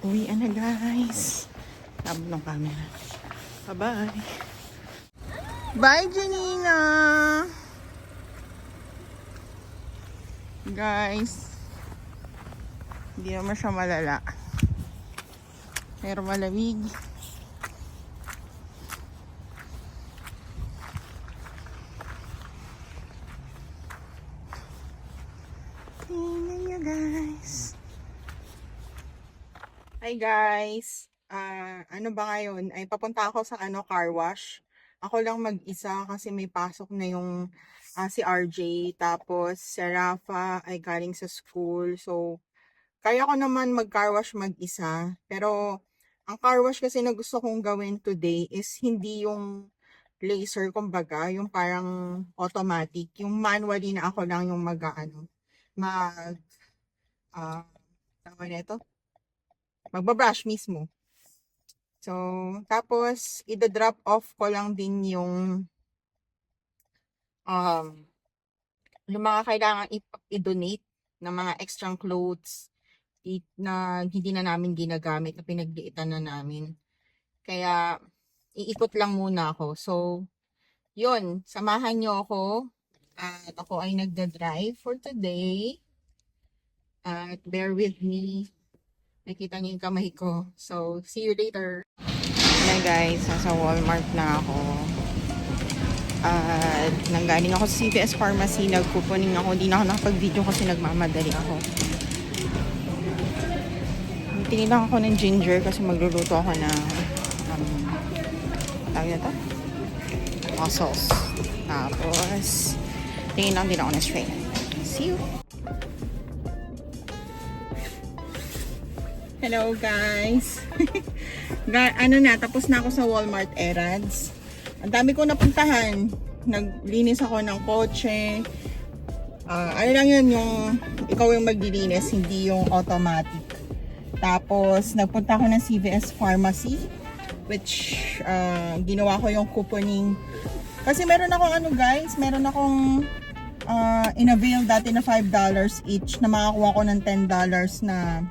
Uwian na guys. Tablo ng camera. Bye-bye. Bye, Janina! Guys, hindi naman siya malala. Pero malamig. Tingnan niyo guys. Hi guys. Ano ba ngayon? Ay papunta ako sa car wash. Ako lang mag-isa kasi may pasok na yung si RJ. Tapos si Rafa ay galing sa school. So, kaya ko naman mag-car wash mag-isa. Pero, ang car wash kasi na gusto kong gawin today is hindi yung laser, kumbaga. Yung parang automatic. Yung manually na ako lang yung tawag nito? Magbabrush mismo. So, tapos, ida-drop off ko lang din yung mga kailangan i-donate ng mga extra clothes na hindi na namin ginagamit, na pinagliitan na namin. Kaya, iikot lang muna ako. So, yun, samahan nyo ako. At ako ay nagda-drive for today. At bear with me. Nakita niyo yung kamay ko. So, see you later. Hi guys, nasa Walmart na ako. At nanggaling ako sa CVS Pharmacy. Nagkukunin ako. Hindi na ako nakapag-video kasi nagmamadali ako. Tinilang ako ng ginger kasi magluluto ako ng tawag na to? Mussels. Tapos, tingin lang din ako ng strain. See you! Hello guys! Tapos na ako sa Walmart errands. Ang dami ko napuntahan. Naglinis ako ng kotse. Ano lang yun, yung ikaw yung maglilinis, hindi yung automatic. Tapos, nagpunta ako ng CVS Pharmacy, which ginawa ko yung couponing. Kasi meron akong meron akong in-avail dati na $5 each na makakuha ko ng $10 na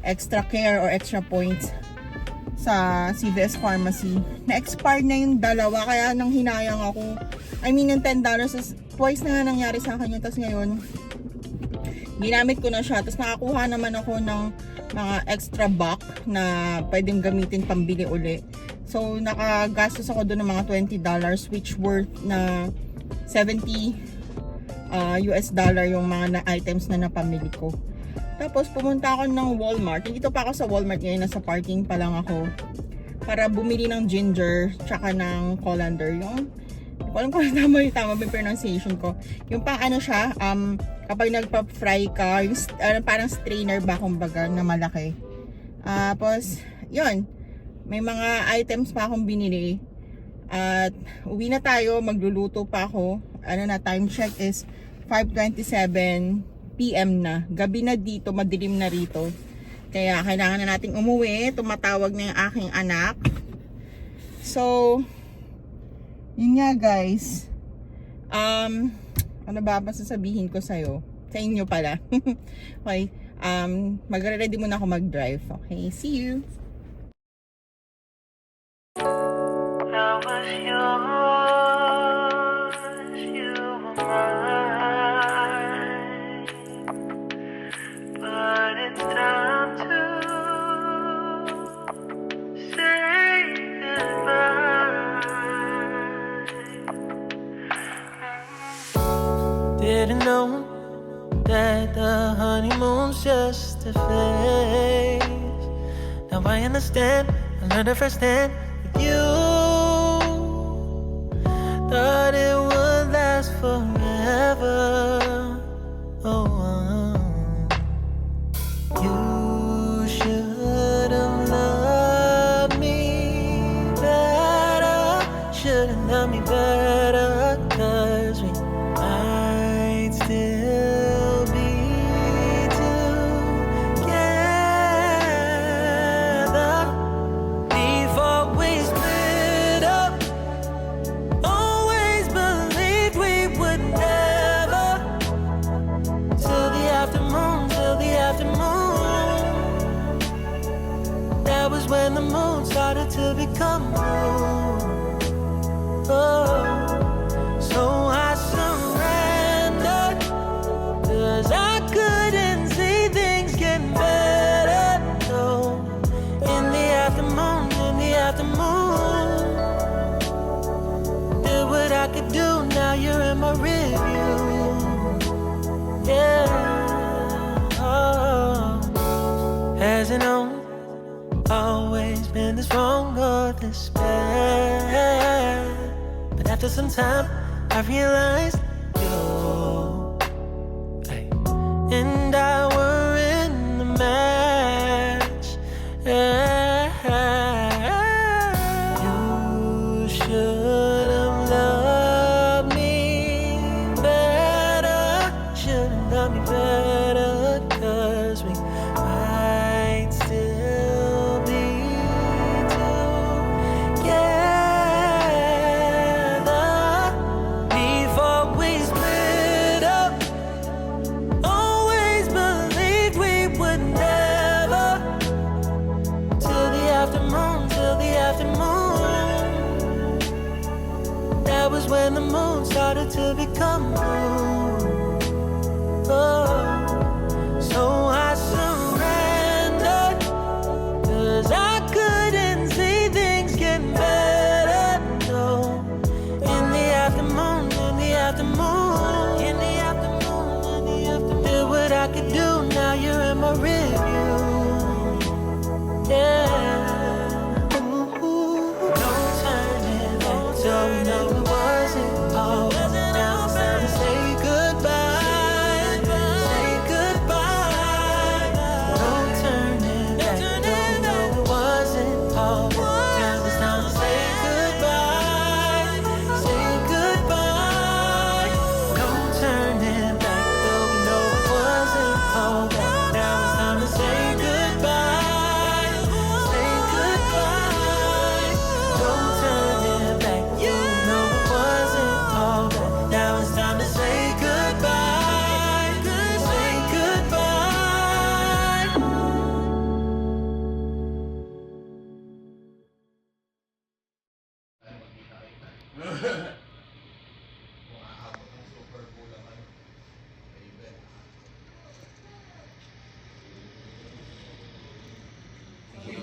extra care or extra points sa CVS Pharmacy. Na-expired na yung dalawa, kaya nang hinayang ako. Yung $10 is twice na nga nangyari sa akin yun. Tapos ngayon, ginamit ko na siya. Tapos nakakuha naman ako ng mga extra buck na pwedeng gamitin pambili uli. So, nakagastos ako doon ng mga $20, which worth na $70 US dollar yung mga items na napamili ko. Tapos pumunta ako ng Walmart. Dito pa ako sa Walmart ngayon, nasa parking pa lang ako. Para bumili ng ginger tsaka ng colander. Yung, walang ko tama yung pronunciation ko. Yung pang siya, kapag nagpa-fry ka, yung parang strainer ba kumbaga na malaki. Tapos, yun. May mga items pa akong binili. At uwi na tayo, magluluto pa ako. Time check is 5:27 PM na. Gabi na dito, madilim na rito. Kaya kailangan na nating umuwi. Tumatawag na yung aking anak. So, yun nga guys. Ano ba sasabihin ko sa'yo? Sa inyo pala. Okay. Magre-ready muna ako mag-drive. Okay, see you! I was yours, you were mine, but it's time to say goodbye. Didn't know that the honeymoon's just a phase. Now I understand, I learned it firsthand with you. Thought it would last forever. Oh, you should have loved me better. Should have loved me better. 'Cause we might still be together before we split up. Always believed we would started to become blue. Oh, so I surrendered, 'cause I couldn't see things getting better. No, in the afternoon, did what I could do, now you're in my review. Yeah, oh. Hasn't always been this wrong or this bad, but after some time I realized you and I were in the match. You should have loved me better, should have loved me better, 'cause we might still be together before we split up. Always believed we would never, till the afternoon, that was when the moon started to become blue. Oh, so I surrendered, 'cause I couldn't see things getting better. No, in the afternoon, did what I could do, now you're in my review. Yeah. Ooh, don't turn it back, so we know it wasn't all. Now it's time to say goodbye. Say goodbye. Don't turn it back, don't know it wasn't all. Now it's time to say goodbye. Say goodbye. Don't turn it back, though we know it wasn't all. Now it's time to say goodbye. Say goodbye. Don't turn it back, you know it wasn't all. Now it's time to say goodbye. Say goodbye.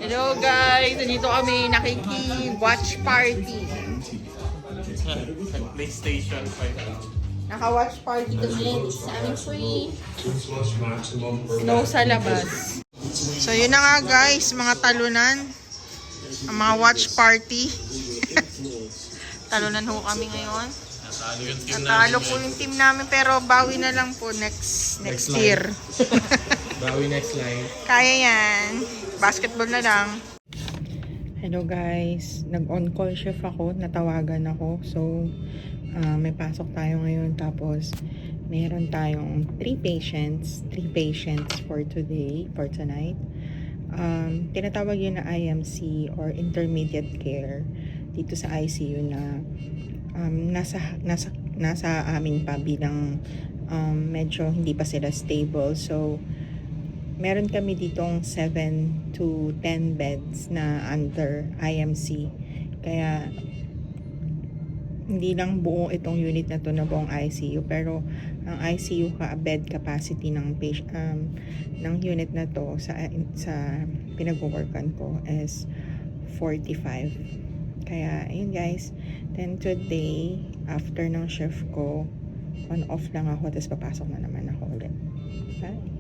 Hello guys, nandito kami nakiki-watch party. PlayStation 5. Naka-watch party kami. Sa free snow sa labas. So yun na nga guys, mga talunan. Ang mga watch party. Talunan ho kami ngayon. Natalo yung team Natalo po yung team namin pero bawi na lang po next year. Bawi next line. Kaya yan. Basketball na lang. Hello guys. Nag-on call shift ako. Natawagan ako. So, may pasok tayo ngayon. Tapos, meron tayong 3 patients for today, for tonight. Tinatawag yun na IMC or intermediate care dito sa ICU na nasa amin pa bilang medyo hindi pa sila stable. So, meron kami ditong 7 to 10 beds na under IMC. Kaya, hindi lang buo itong unit na to na buong ICU. Pero, ang ICU bed capacity ng unit na to sa pinag-workan ko is 45. Kaya, ayun guys. Then today, after ng shift ko, on off lang ako, tapos papasok na naman ako ulit. Bye!